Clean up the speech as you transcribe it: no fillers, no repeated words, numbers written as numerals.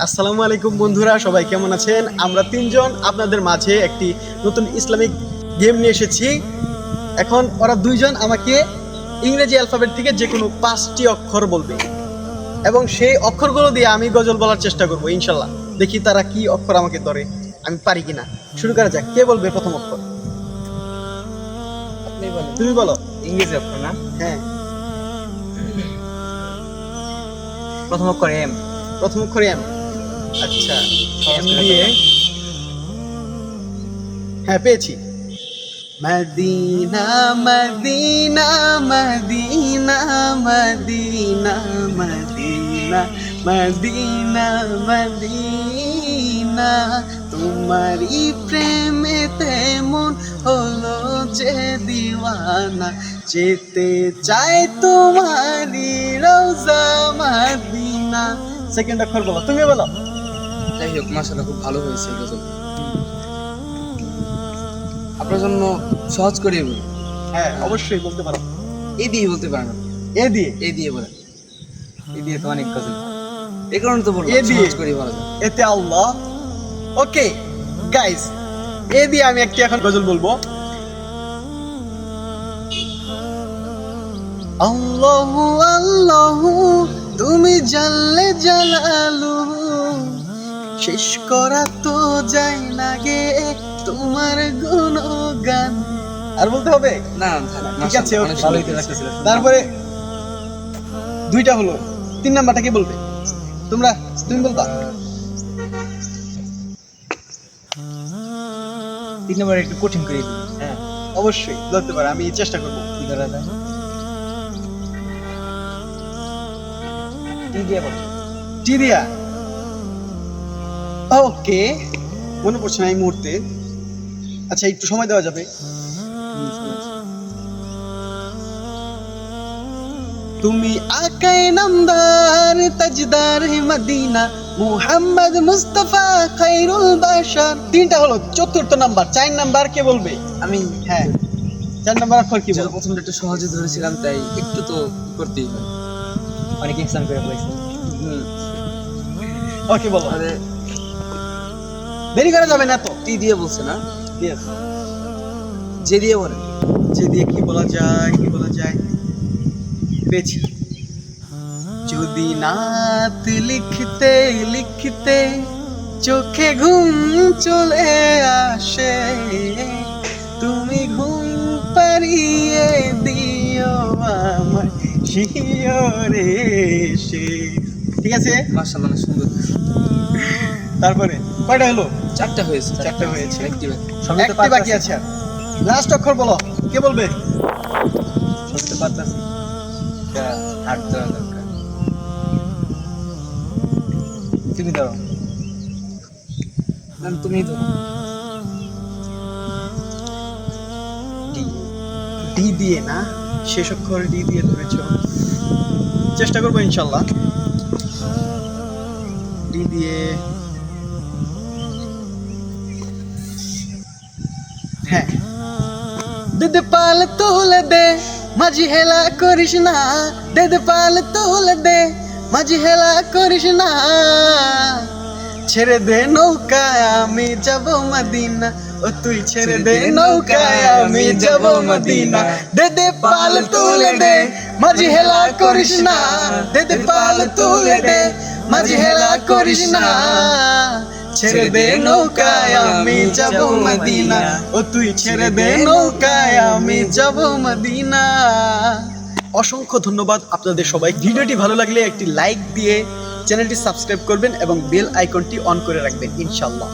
আসসালামু আলাইকুম বন্ধুরা, সবাই কেমন আছেন? আমরা তিনজন আপনাদের মাঝে একটি নতুন ইসলামিক গেম নিয়ে এসেছি। এখন ওরা দুইজন আমাকে ইংরেজি অ্যালফাবেট থেকে যে কোনো 5টি অক্ষর বলবে এবং সেই অক্ষরগুলো দিয়ে আমি গজল বলার চেষ্টা করব ইনশাল্লাহ। দেখি তারা কি অক্ষর আমাকে ধরে, আমি পারি কিনা। শুরু করা যাক। কে বলবে প্রথম অক্ষর? আপনি বলেন। তুমি বলো। ইংরেজি অক্ষর না? হ্যাঁ, প্রথম অক্ষর এম। প্রথম অক্ষর এম। আচ্ছা, এম দিয়ে হ্যাঁ পেয়েছি। মদিনা মদিনা মদিনা মদিনা মদিনা মদিনা মদিনা, তোমারই প্রেমেতে মন হলো যে দিওয়ানা, যেতে চাই তোমারই রওজা মদিনা। সেকেন্ড অক্ষর বলো, তুমি বলো। যাই হোক, মাশাআল্লাহ খুব ভালো হয়েছে গজল। আপনার জন্য সহজ করে বলি। হ্যাঁ অবশ্যই বলতে পারো। এ দিয়ে বলতে পারেন। এ দিয়ে? এ দিয়ে বলেন। এ দিয়ে তো অনেক গজল, এই কারণে তো বললাম এ দিয়ে? সহজ করে বলা যায়। এতে আল্লাহ। ওকে গাইস, এ দিয়ে আমি একটি এখন গজল বলবো। আল্লাহু আল্লাহু তুমি জানলে জালালু, শেষ করা তো যায় না গে তোমার গুণগান। আর বলতে হবে না ঠিক আছে, অনেক okay. ভালোই তো লাগতেছিল। তারপরে দুইটা হলো, 3 নাম্বারটা কি বলবে? তুমি বলবা। 3 নম্বর একটু কঠিন করে দিই। হ্যাঁ অবশ্যই ধরতে পারে, আমি চেষ্টা করবো। কি করা যায়? টি দিয়ে বল। টি দিয়া? ওকে, মনে পড়ছে না এই মুহূর্তে। আচ্ছা একটু সময় দেওয়া যাবে? তুমি আকাই নামদার তাজদার মদিনা মুহাম্মদ মুস্তাফা খায়রুল বাশার। 3টা হলো, 4th নাম্বার 4 নাম্বার কে বলবে? আমি হ্যাঁ 4 নাম্বার অক্ষর কি বলবো? প্রথমটা একটু সহজে ধরেছিলাম, তাই একটু তো করতেই হয়। অনেক এক্সাম করে বলেছি। ওকে বলো, দেরি করা যাবে না তো। টি দিয়ে বলছে না? ইয়েস। যে দিয়ে বলেন। যে দিয়ে কি বলা যায়, কি বলা যায়? পেয়েছি। যদি নাত লিখতে লিখতে চোখে ঘুম চলে আসে, তুমি ঘুম পাড়িয়ে দিও আমার শিয়রে এসে। ঠিক আছে, মাশাআল্লাহ অনেক সুন্দর। তারপরে কয়টা হলো? 4টা হয়েছে। 4টা হয়েছে। একটি বাকি। একটি বাকি আছে। আর লাস্ট অক্ষর বলো, কে বলবে? সবই তো পারতাছি। এটা হাত দেওয়া দরকার। তুমি ধরো। না তুমি ধরো। ডি। ডি দিয়ে না? শেষ অক্ষর ডি দিয়ে ধরেছো। চেষ্টা করবো ইনশাল্লাহ। ডি দিয়ে হ্যাঁ। দে পাল তুলে দে, মাঝি হেলা করিস না। দে পাল তুলে দে, মাঝি হেলা করিস না। ছেড়ে দে নৌকায় আমি যাব মদিনা, ও তুই ছেড়ে দে নৌকায় আমি যাব মদিনা। দে পাল তুলে দে, মাঝি হেলা করিস না। দে পাল তুলে দে, মাঝি হেলা করিস না। ছেড়ে দে নৌকায় আমি যাব মদিনা, ও তুই ছেড়ে দে নৌকায় আমি যাব মদিনা। অসংখ্য ধন্যবাদ আপনাদের সবাই। ভিডিওটি ভালো লাগলে একটি লাইক দিয়ে চ্যানেলটি সাবস্ক্রাইব করবেন এবং বেল আইকনটি অন করে রাখবেন ইনশাআল্লাহ।